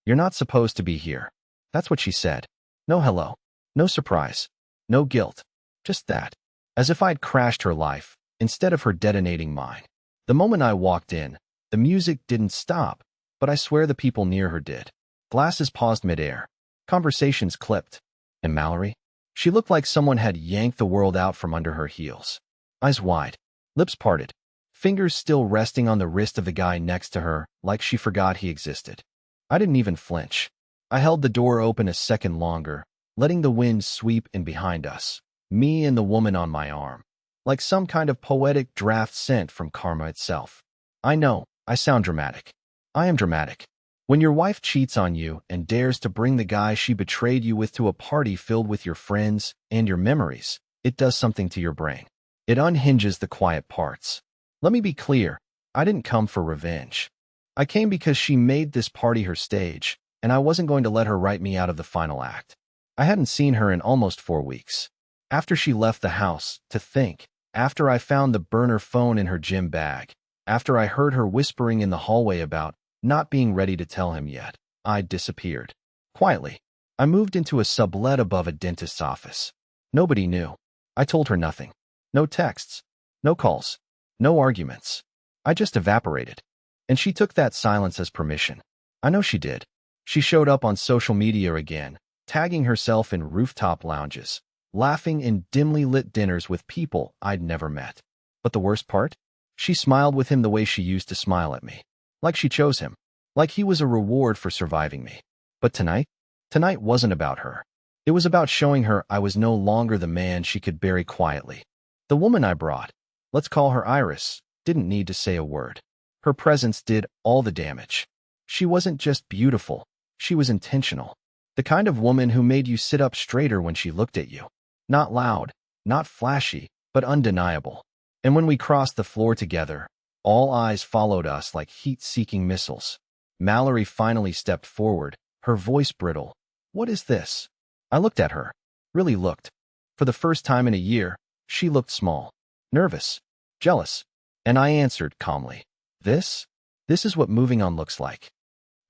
"You're not supposed to be here." That's what she said. No hello. No surprise. No guilt. Just that. As if I'd crashed her life, instead of her detonating mine. The moment I walked in, the music didn't stop, but I swear the people near her did. Glasses paused midair. Conversations clipped. And Mallory? She looked like someone had yanked the world out from under her heels. Eyes wide. Lips parted. Fingers still resting on the wrist of the guy next to her, like she forgot he existed. I didn't even flinch. I held the door open a second longer, letting the wind sweep in behind us, me and the woman on my arm, like some kind of poetic draft sent from karma itself. I know, I sound dramatic. I am dramatic. When your wife cheats on you and dares to bring the guy she betrayed you with to a party filled with your friends and your memories, it does something to your brain. It unhinges the quiet parts. Let me be clear, I didn't come for revenge. I came because she made this party her stage, and I wasn't going to let her write me out of the final act. I hadn't seen her in almost 4 weeks. After she left the house, to think, after I found the burner phone in her gym bag, after I heard her whispering in the hallway about not being ready to tell him yet, I'd disappeared. Quietly, I moved into a sublet above a dentist's office. Nobody knew. I told her nothing. No texts. No calls. No arguments. I just evaporated. And she took that silence as permission. I know she did. She showed up on social media again, tagging herself in rooftop lounges, laughing in dimly lit dinners with people I'd never met. But the worst part? She smiled with him the way she used to smile at me. Like she chose him. Like he was a reward for surviving me. But tonight? Tonight wasn't about her. It was about showing her I was no longer the man she could bury quietly. The woman I brought, let's call her Iris, didn't need to say a word. Her presence did all the damage. She wasn't just beautiful. She was intentional. The kind of woman who made you sit up straighter when she looked at you. Not loud, not flashy, but undeniable. And when we crossed the floor together, all eyes followed us like heat-seeking missiles. Mallory finally stepped forward, her voice brittle. "What is this?" I looked at her. Really looked. For the first time in a year, she looked small, nervous, jealous. And I answered calmly. This is what moving on looks like.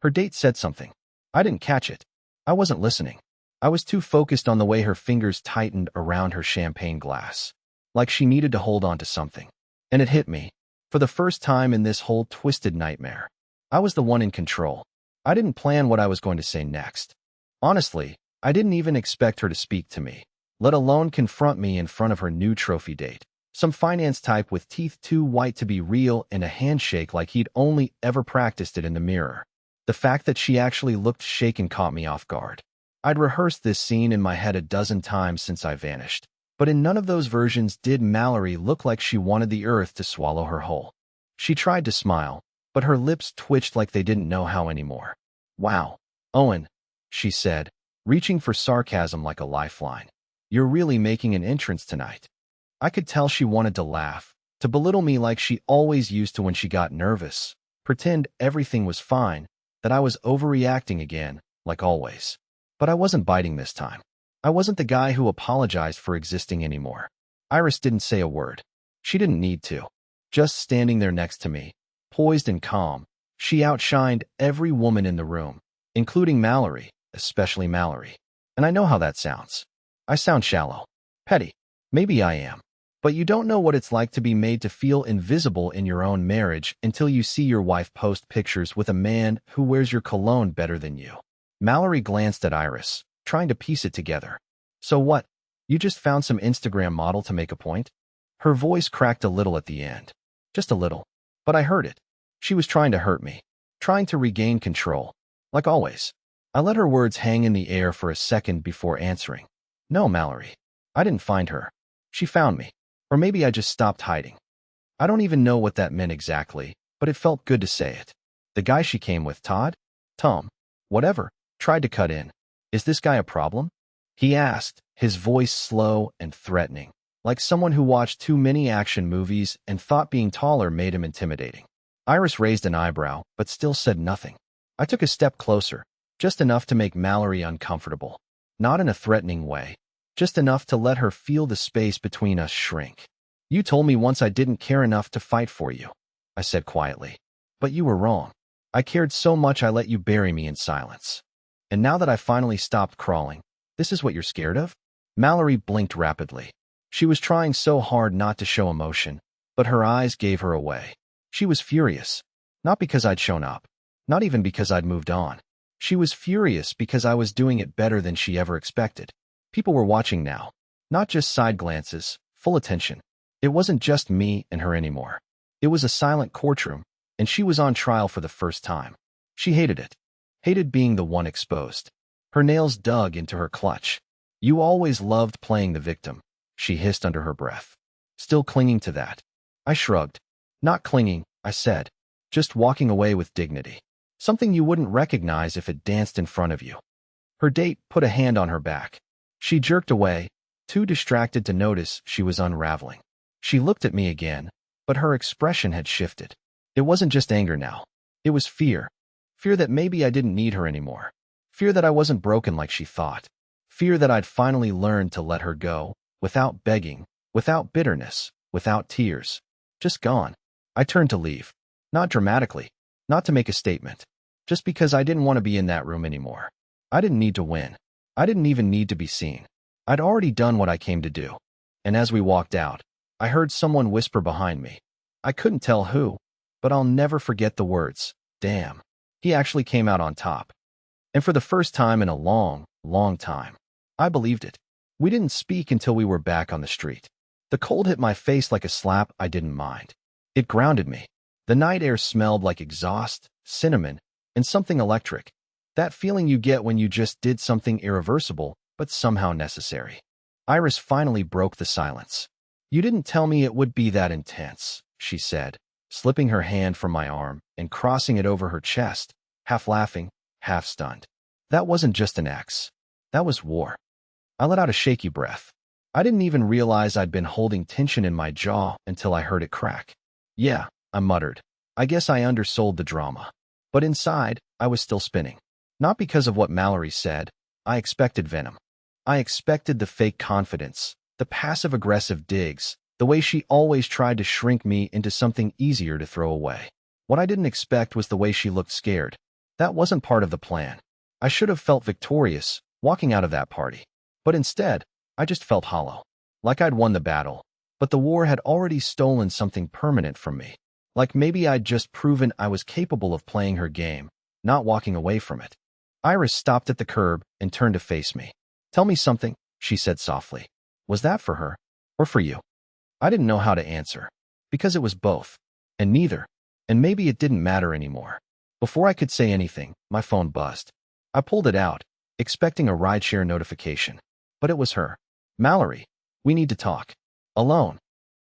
Her date said something. I didn't catch it. I wasn't listening. I was too focused on the way her fingers tightened around her champagne glass, like she needed to hold on to something. And it hit me. For the first time in this whole twisted nightmare, I was the one in control. I didn't plan what I was going to say next. Honestly, I didn't even expect her to speak to me, let alone confront me in front of her new trophy date. Some finance type with teeth too white to be real and a handshake like he'd only ever practiced it in the mirror. The fact that she actually looked shaken caught me off guard. I'd rehearsed this scene in my head a dozen times since I vanished, but in none of those versions did Mallory look like she wanted the earth to swallow her whole. She tried to smile, but her lips twitched like they didn't know how anymore. "Wow, Owen," she said, reaching for sarcasm like a lifeline. "You're really making an entrance tonight." I could tell she wanted to laugh, to belittle me like she always used to when she got nervous, pretend everything was fine, that I was overreacting again, like always. But I wasn't biting this time. I wasn't the guy who apologized for existing anymore. Iris didn't say a word. She didn't need to. Just standing there next to me, poised and calm, she outshined every woman in the room, including Mallory, especially Mallory. And I know how that sounds. I sound shallow. Petty. Maybe I am. But you don't know what it's like to be made to feel invisible in your own marriage until you see your wife post pictures with a man who wears your cologne better than you. Mallory glanced at Iris, trying to piece it together. "So what? You just found some Instagram model to make a point?" Her voice cracked a little at the end. Just a little. But I heard it. She was trying to hurt me. Trying to regain control. Like always. I let her words hang in the air for a second before answering. "No, Mallory. I didn't find her. She found me. Or maybe I just stopped hiding." I don't even know what that meant exactly, but it felt good to say it. The guy she came with, Todd? Tom? Whatever, tried to cut in. "Is this guy a problem?" he asked, his voice slow and threatening, like someone who watched too many action movies and thought being taller made him intimidating. Iris raised an eyebrow, but still said nothing. I took a step closer, just enough to make Mallory uncomfortable. Not in a threatening way. Just enough to let her feel the space between us shrink. "You told me once I didn't care enough to fight for you," I said quietly. "But you were wrong. I cared so much I let you bury me in silence. And now that I finally stopped crawling, this is what you're scared of? Mallory blinked rapidly. She was trying so hard not to show emotion, but her eyes gave her away. She was furious. Not because I'd shown up. Not even because I'd moved on. She was furious because I was doing it better than she ever expected. People were watching now. Not just side glances, full attention. It wasn't just me and her anymore. It was a silent courtroom, and she was on trial for the first time. She hated it. Hated being the one exposed. Her nails dug into her clutch. You always loved playing the victim, she hissed under her breath. Still clinging to that. I shrugged. Not clinging, I said. Just walking away with dignity. Something you wouldn't recognize if it danced in front of you. Her date put a hand on her back. She jerked away, too distracted to notice she was unraveling. She looked at me again, but her expression had shifted. It wasn't just anger now. It was fear. Fear that maybe I didn't need her anymore. Fear that I wasn't broken like she thought. Fear that I'd finally learned to let her go, without begging, without bitterness, without tears. Just gone. I turned to leave. Not dramatically. Not to make a statement. Just because I didn't want to be in that room anymore. I didn't need to win. I didn't even need to be seen. I'd already done what I came to do. And as we walked out, I heard someone whisper behind me. I couldn't tell who, but I'll never forget the words. Damn. He actually came out on top. And for the first time in a long, long time, I believed it. We didn't speak until we were back on the street. The cold hit my face like a slap I didn't mind. It grounded me. The night air smelled like exhaust, cinnamon, and something electric. That feeling you get when you just did something irreversible, but somehow necessary. Iris finally broke the silence. You didn't tell me it would be that intense, she said, slipping her hand from my arm and crossing it over her chest, half laughing, half stunned. That wasn't just an ex. That was war. I let out a shaky breath. I didn't even realize I'd been holding tension in my jaw until I heard it crack. Yeah, I muttered. I guess I undersold the drama. But inside, I was still spinning. Not because of what Mallory said. I expected venom. I expected the fake confidence, the passive-aggressive digs, the way she always tried to shrink me into something easier to throw away. What I didn't expect was the way she looked scared. That wasn't part of the plan. I should have felt victorious, walking out of that party. But instead, I just felt hollow. Like I'd won the battle, but the war had already stolen something permanent from me. Like maybe I'd just proven I was capable of playing her game, not walking away from it. Iris stopped at the curb and turned to face me. Tell me something, she said softly. Was that for her? Or for you? I didn't know how to answer. Because it was both. And neither. And maybe it didn't matter anymore. Before I could say anything, my phone buzzed. I pulled it out, expecting a rideshare notification. But it was her. Mallory, we need to talk. Alone.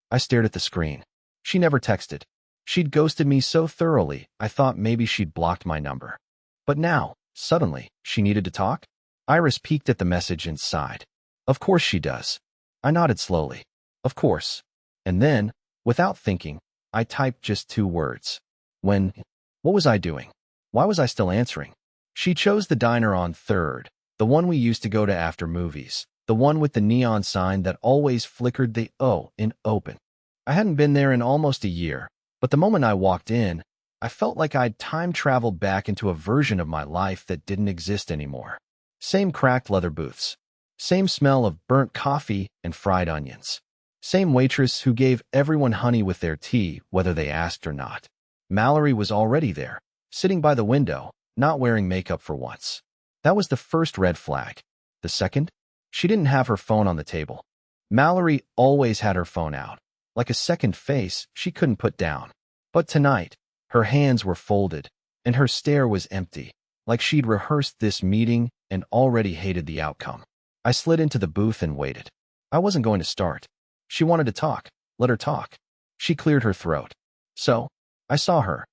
I stared at the screen. She never texted. She'd ghosted me so thoroughly, I thought maybe she'd blocked my number. But now, suddenly, she needed to talk? Iris peeked at the message and sighed. Of course she does. I nodded slowly. Of course. And then, without thinking, I typed just 2 words. When? What was I doing? Why was I still answering? She chose the diner on 3rd, the one we used to go to after movies, the one with the neon sign that always flickered the O in open. I hadn't been there in almost a year, but the moment I walked in, I felt like I'd time-traveled back into a version of my life that didn't exist anymore. Same cracked leather booths. Same smell of burnt coffee and fried onions. Same waitress who gave everyone honey with their tea, whether they asked or not. Mallory was already there, sitting by the window, not wearing makeup for once. That was the first red flag. The second? She didn't have her phone on the table. Mallory always had her phone out, like a second face she couldn't put down. But tonight, her hands were folded, and her stare was empty, like she'd rehearsed this meeting and already hated the outcome. I slid into the booth and waited. I wasn't going to start. She wanted to talk. Let her talk. She cleared her throat. So, I saw her.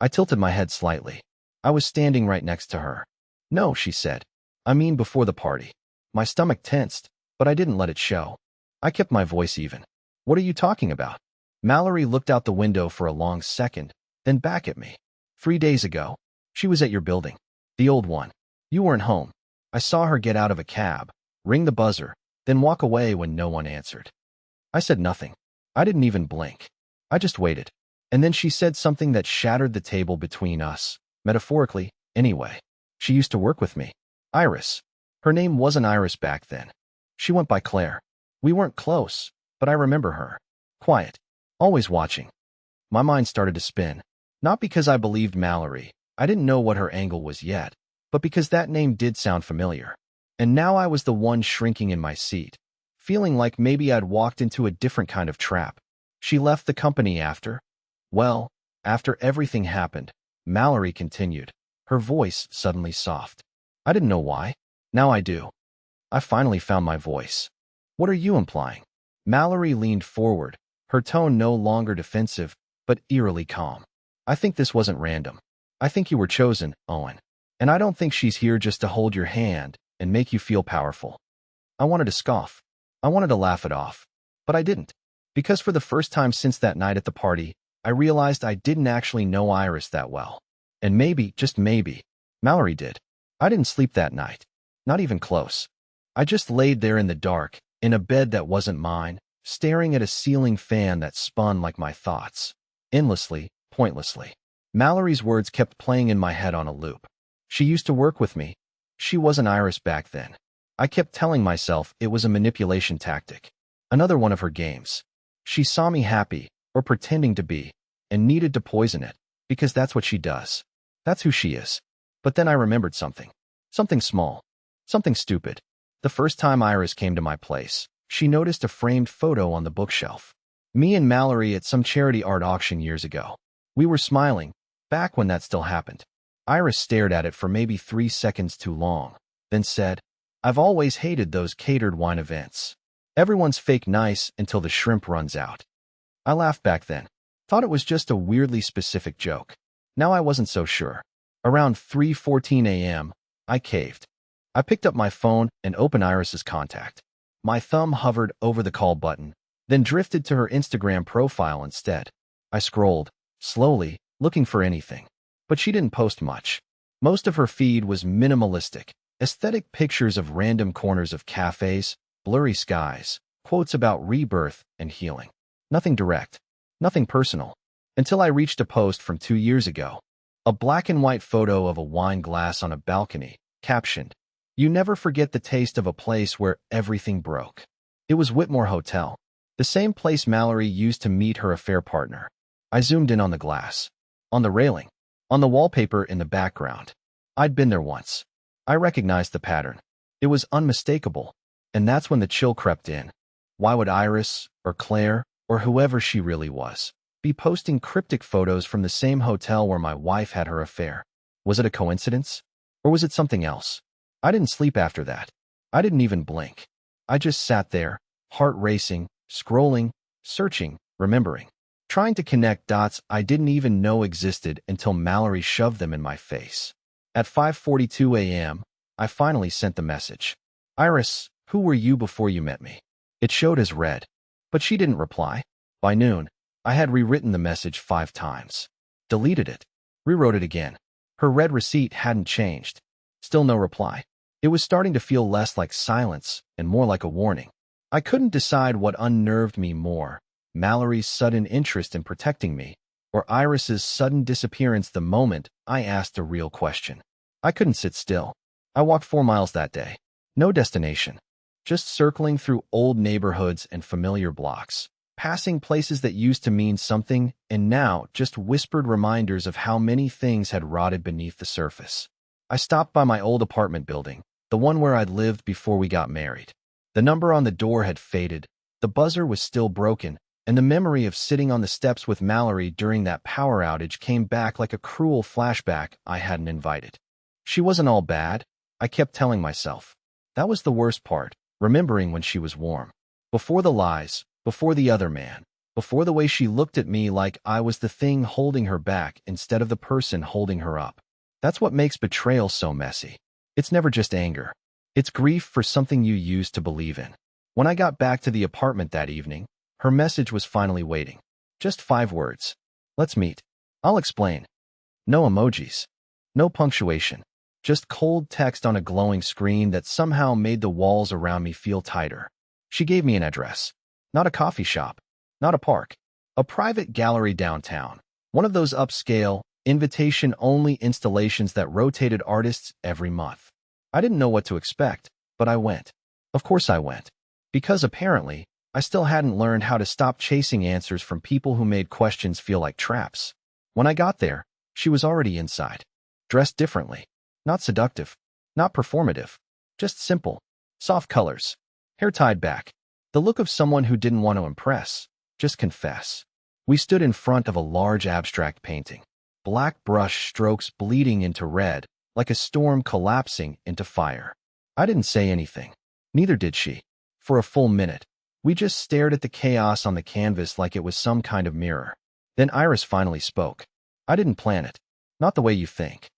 I tilted my head slightly. I was standing right next to her. No, she said. I mean before the party. My stomach tensed, but I didn't let it show. I kept my voice even. What are you talking about? Mallory looked out the window for a long second, then back at me. 3 days ago, she was at your building. The old one. You weren't home. I saw her get out of a cab, ring the buzzer, then walk away when no one answered. I said nothing. I didn't even blink. I just waited. And then she said something that shattered the table between us, Metaphorically, anyway. She used to work with me. Iris. Her name wasn't Iris back then. She went by Claire. We weren't close, but I remember her. Quiet. Always watching. My mind started to spin. Not because I believed Mallory. I didn't know what her angle was yet, but because that name did sound familiar. And now I was the one shrinking in my seat, feeling like maybe I'd walked into a different kind of trap. She left the company after? Well, after everything happened, Mallory continued, her voice suddenly soft. I didn't know why. Now I do. I finally found my voice. What are you implying? Mallory leaned forward, her tone no longer defensive, but eerily calm. I think this wasn't random. I think you were chosen, Owen. And I don't think she's here just to hold your hand and make you feel powerful. I wanted to scoff. I wanted to laugh it off. But I didn't. Because for the first time since that night at the party, I realized I didn't actually know Iris that well. And maybe, just maybe, Mallory did. I didn't sleep that night. Not even close. I just laid there in the dark, in a bed that wasn't mine, staring at a ceiling fan that spun like my thoughts. Endlessly, pointlessly. Mallory's words kept playing in my head on a loop. She used to work with me. She wasn't Iris back then. I kept telling myself it was a manipulation tactic. Another one of her games. She saw me happy, or pretending to be, and needed to poison it, because that's what she does. That's who she is. But then I remembered something. Something small. Something stupid. The first time Iris came to my place, she noticed a framed photo on the bookshelf. Me and Mallory at some charity art auction years ago. We were smiling, back when that still happened. Iris stared at it for maybe 3 seconds too long, then said, I've always hated those catered wine events. Everyone's fake nice until the shrimp runs out. I laughed back then. Thought it was just a weirdly specific joke. Now I wasn't so sure. Around 3:14 a.m., I caved. I picked up my phone and opened Iris's contact. My thumb hovered over the call button, then drifted to her Instagram profile instead. I scrolled, slowly, looking for anything. But she didn't post much. Most of her feed was minimalistic, aesthetic pictures of random corners of cafes, blurry skies, quotes about rebirth and healing. Nothing direct, nothing personal, until I reached a post from 2 years ago. A black and white photo of a wine glass on a balcony, captioned, You never forget the taste of a place where everything broke. It was Whitmore Hotel, the same place Mallory used to meet her affair partner. I zoomed in on the glass, on the railing, on the wallpaper in the background. I'd been there once. I recognized the pattern. It was unmistakable, and that's when the chill crept in. Why would Iris, or Claire, or whoever she really was, be posting cryptic photos from the same hotel where my wife had her affair? Was it a coincidence? Or was it something else? I didn't sleep after that. I didn't even blink. I just sat there, heart racing, scrolling, searching, remembering, trying to connect dots I didn't even know existed until Mallory shoved them in my face. At 5:42 a.m., I finally sent the message. Iris, who were you before you met me? It showed as read, but she didn't reply. By noon, I had rewritten the message 5 times. Deleted it. Rewrote it again. Her read receipt hadn't changed. Still no reply. It was starting to feel less like silence and more like a warning. I couldn't decide what unnerved me more, Mallory's sudden interest in protecting me, or Iris's sudden disappearance the moment I asked a real question. I couldn't sit still. I walked 4 miles that day. No destination. Just circling through old neighborhoods and familiar blocks, passing places that used to mean something and now just whispered reminders of how many things had rotted beneath the surface. I stopped by my old apartment building, the one where I'd lived before we got married. The number on the door had faded, the buzzer was still broken, and the memory of sitting on the steps with Mallory during that power outage came back like a cruel flashback I hadn't invited. She wasn't all bad, I kept telling myself. That was the worst part, remembering when she was warm. Before the lies, before the other man, before the way she looked at me like I was the thing holding her back instead of the person holding her up. That's what makes betrayal so messy. It's never just anger. It's grief for something you used to believe in. When I got back to the apartment that evening, her message was finally waiting. Just 5 words. Let's meet. I'll explain. No emojis. No punctuation. Just cold text on a glowing screen that somehow made the walls around me feel tighter. She gave me an address. Not a coffee shop. Not a park. A private gallery downtown. One of those upscale, invitation-only installations that rotated artists every month. I didn't know what to expect, but I went. Of course I went. Because apparently, I still hadn't learned how to stop chasing answers from people who made questions feel like traps. When I got there, she was already inside. Dressed differently. Not seductive. Not performative. Just simple. Soft colors. Hair tied back. The look of someone who didn't want to impress. Just confess. We stood in front of a large abstract painting. Black brush strokes bleeding into red, like a storm collapsing into fire. I didn't say anything. Neither did she. For a full minute, we just stared at the chaos on the canvas like it was some kind of mirror. Then Iris finally spoke. I didn't plan it. Not the way you think.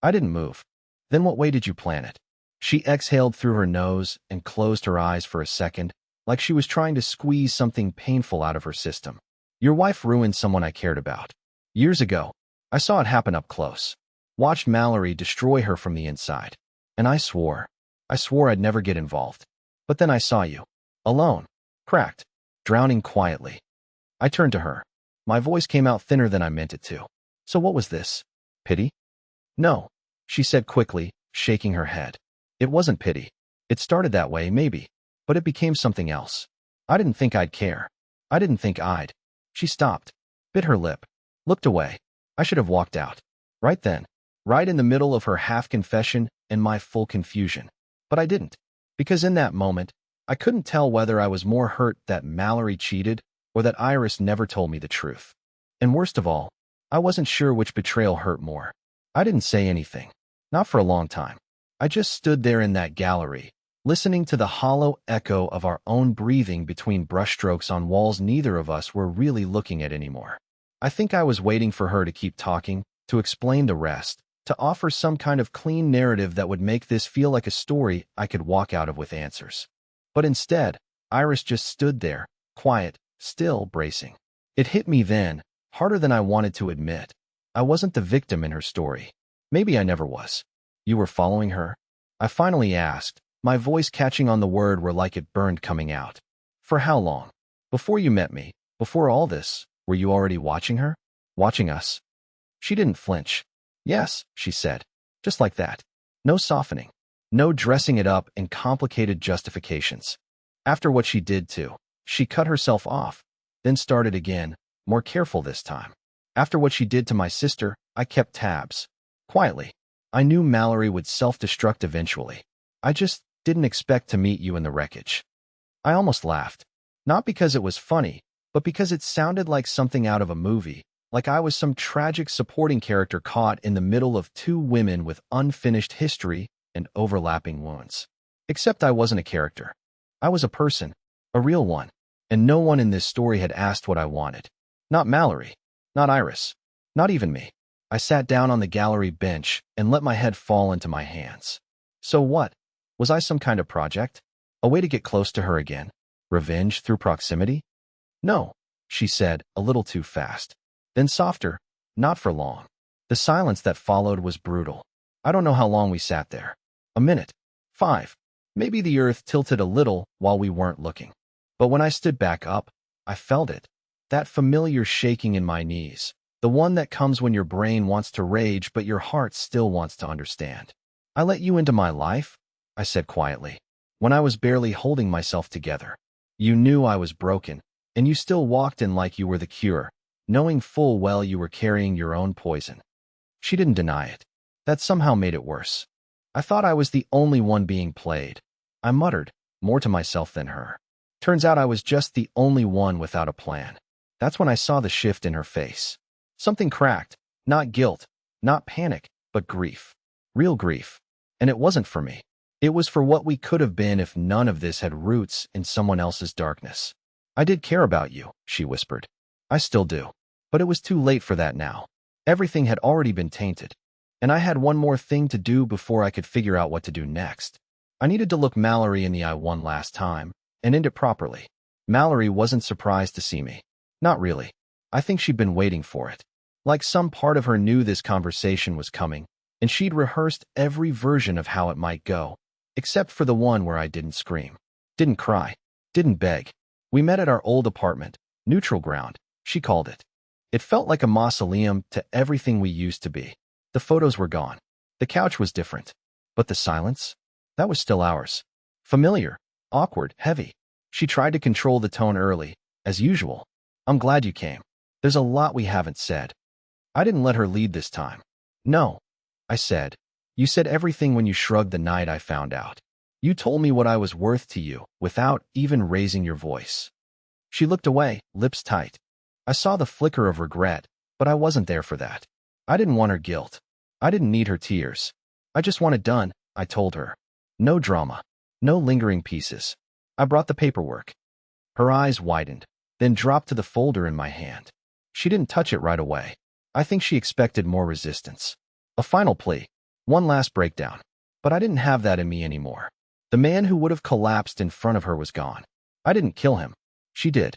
I didn't move. Then what way did you plan it? She exhaled through her nose and closed her eyes for a second, like she was trying to squeeze something painful out of her system. Your wife ruined someone I cared about. Years ago, I saw it happen up close. Watched Mallory destroy her from the inside. And I swore I'd never get involved. But then I saw you. Alone. Cracked. Drowning quietly. I turned to her. My voice came out thinner than I meant it to. So what was this? Pity? No, she said quickly, shaking her head. It wasn't pity. It started that way, maybe. But it became something else. I didn't think I'd care. I didn't think I'd. She stopped. Bit her lip. Looked away. I should have walked out. Right then. Right in the middle of her half-confession and my full confusion. But I didn't. Because in that moment, I couldn't tell whether I was more hurt that Mallory cheated or that Iris never told me the truth. And worst of all, I wasn't sure which betrayal hurt more. I didn't say anything. Not for a long time. I just stood there in that gallery, listening to the hollow echo of our own breathing between brushstrokes on walls neither of us were really looking at anymore. I think I was waiting for her to keep talking, to explain the rest, to offer some kind of clean narrative that would make this feel like a story I could walk out of with answers. But instead, Iris just stood there, quiet, still bracing. It hit me then, harder than I wanted to admit. I wasn't the victim in her story. Maybe I never was. You were following her? I finally asked, my voice catching on the word where like it burned coming out. For how long? Before you met me, before all this, were you already watching her? Watching us? She didn't flinch. Yes, she said. Just like that. No softening. No dressing it up in complicated justifications. After what she did too, she cut herself off, then started again, more careful this time. After what she did to my sister, I kept tabs. Quietly. I knew Mallory would self-destruct eventually. I just didn't expect to meet you in the wreckage. I almost laughed. Not because it was funny, but because it sounded like something out of a movie, like I was some tragic supporting character caught in the middle of two women with unfinished history and overlapping wounds. Except I wasn't a character. I was a person, a real one, and no one in this story had asked what I wanted. Not Mallory, not Iris, not even me. I sat down on the gallery bench and let my head fall into my hands. So what? Was I some kind of project? A way to get close to her again? Revenge through proximity? No, she said, a little too fast. Then softer, not for long. The silence that followed was brutal. I don't know how long we sat there. A minute. 5. Maybe the earth tilted a little while we weren't looking. But when I stood back up, I felt it. That familiar shaking in my knees. The one that comes when your brain wants to rage but your heart still wants to understand. I let you into my life, I said quietly, when I was barely holding myself together. You knew I was broken, and you still walked in like you were the cure, knowing full well you were carrying your own poison. She didn't deny it. That somehow made it worse. I thought I was the only one being played. I muttered, more to myself than her. Turns out I was just the only one without a plan. That's when I saw the shift in her face. Something cracked. Not guilt, not panic, but grief. Real grief. And it wasn't for me. It was for what we could have been if none of this had roots in someone else's darkness. I did care about you, she whispered. I still do. But it was too late for that now. Everything had already been tainted. And I had one more thing to do before I could figure out what to do next. I needed to look Mallory in the eye one last time, and end it properly. Mallory wasn't surprised to see me. Not really. I think she'd been waiting for it. Like some part of her knew this conversation was coming, and she'd rehearsed every version of how it might go, except for the one where I didn't scream, didn't cry, didn't beg. We met at our old apartment, neutral ground, she called it. It felt like a mausoleum to everything we used to be. The photos were gone. The couch was different. But the silence? That was still ours. Familiar, awkward, heavy. She tried to control the tone early, as usual. I'm glad you came. There's a lot we haven't said. I didn't let her lead this time. No, I said. You said everything when you shrugged the night I found out. You told me what I was worth to you, without even raising your voice. She looked away, lips tight. I saw the flicker of regret, but I wasn't there for that. I didn't want her guilt. I didn't need her tears. I just wanted done, I told her. No drama. No lingering pieces. I brought the paperwork. Her eyes widened, then dropped to the folder in my hand. She didn't touch it right away. I think she expected more resistance. A final plea. One last breakdown. But I didn't have that in me anymore. The man who would have collapsed in front of her was gone. I didn't kill him. She did.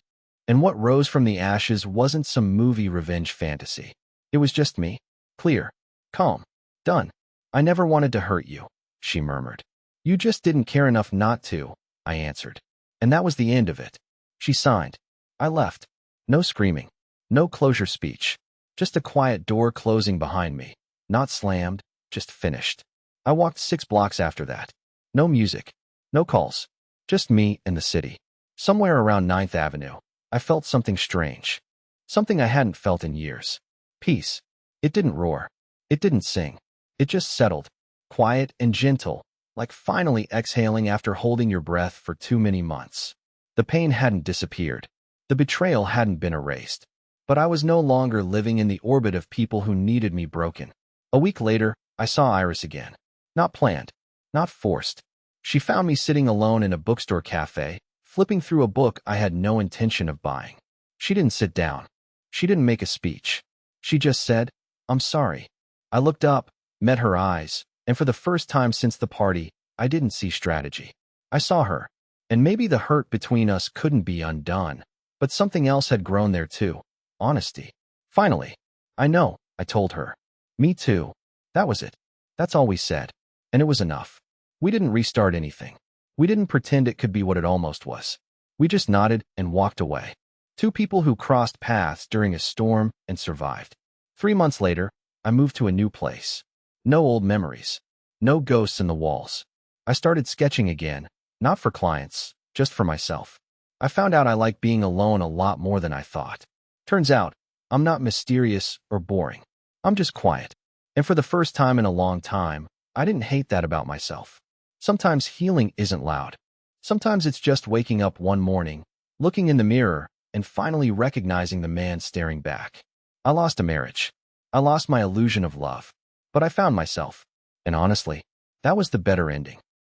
And what rose from the ashes wasn't some movie revenge fantasy. It was just me. Clear. Calm. Done. I never wanted to hurt you, she murmured. You just didn't care enough not to, I answered. And that was the end of it. She signed. I left. No screaming. No closure speech. Just a quiet door closing behind me. Not slammed, just finished. I walked 6 blocks after that. No music. No calls. Just me and the city. Somewhere around 9th Avenue, I felt something strange. Something I hadn't felt in years. Peace. It didn't roar. It didn't sing. It just settled. Quiet and gentle, like finally exhaling after holding your breath for too many months. The pain hadn't disappeared. The betrayal hadn't been erased. But I was no longer living in the orbit of people who needed me broken. A week later, I saw Iris again. Not planned. Not forced. She found me sitting alone in a bookstore cafe, flipping through a book I had no intention of buying. She didn't sit down. She didn't make a speech. She just said, I'm sorry. I looked up, met her eyes, and for the first time since the party, I didn't see strategy. I saw her, and maybe the hurt between us couldn't be undone, but something else had grown there too. Honesty. Finally. I know, I told her. Me too. That was it. That's all we said. And it was enough. We didn't restart anything. We didn't pretend it could be what it almost was. We just nodded and walked away. 2 people who crossed paths during a storm and survived. 3 months later, I moved to a new place. No old memories. No ghosts in the walls. I started sketching again, not for clients, just for myself. I found out I like being alone a lot more than I thought. Turns out, I'm not mysterious or boring. I'm just quiet. And for the first time in a long time, I didn't hate that about myself. Sometimes healing isn't loud. Sometimes it's just waking up one morning, looking in the mirror, and finally recognizing the man staring back. I lost a marriage. I lost my illusion of love. But I found myself. And honestly, that was the better ending.